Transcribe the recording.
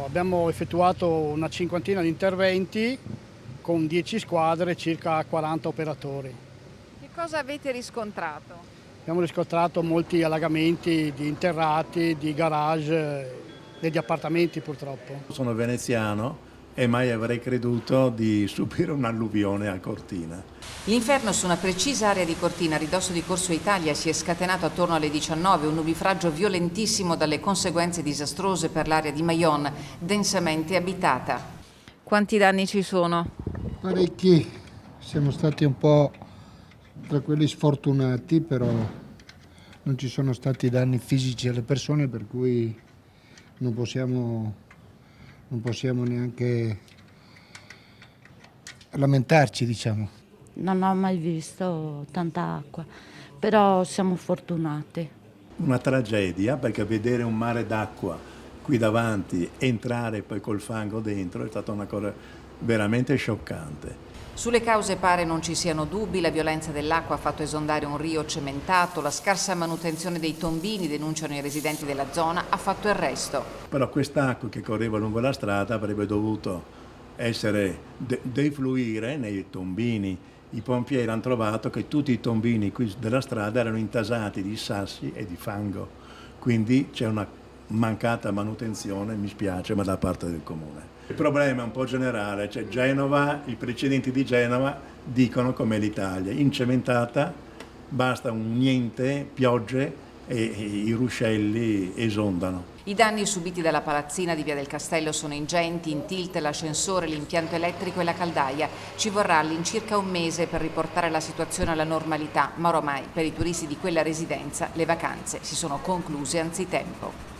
Abbiamo effettuato una cinquantina di interventi con 10 squadre e circa 40 operatori. Che cosa avete riscontrato? Abbiamo riscontrato molti allagamenti di interrati, di garage e di appartamenti purtroppo. Sono veneziano e mai avrei creduto di subire un'alluvione a Cortina. L'inferno su una precisa area di Cortina, a ridosso di Corso Italia, si è scatenato attorno alle 19, un nubifragio violentissimo dalle conseguenze disastrose per l'area di Mayonne, densamente abitata. Quanti danni ci sono? Parecchi, siamo stati un po' tra quelli sfortunati, però non ci sono stati danni fisici alle persone, per cui non possiamo neanche lamentarci, diciamo. Non ho mai visto tanta acqua, però siamo fortunati. Una tragedia, perché vedere un mare d'acqua qui davanti, entrare poi col fango dentro, è stata una cosa veramente scioccante. Sulle cause pare non ci siano dubbi, la violenza dell'acqua ha fatto esondare un rio cementato, la scarsa manutenzione dei tombini, denunciano i residenti della zona, ha fatto il resto. Però quest'acqua che correva lungo la strada avrebbe dovuto essere defluire nei tombini. I pompieri hanno trovato che tutti i tombini qui della strada erano intasati di sassi e di fango, quindi c'è una mancata manutenzione, mi spiace, ma da parte del comune. Il problema è un po' generale, cioè Genova, i precedenti di Genova dicono come l'Italia, incementata, basta un niente, piogge e i ruscelli esondano. I danni subiti dalla palazzina di Via del Castello sono ingenti, in tilt l'ascensore, l'impianto elettrico e la caldaia. Ci vorrà all'incirca un mese per riportare la situazione alla normalità, ma ormai per i turisti di quella residenza le vacanze si sono concluse anzitempo.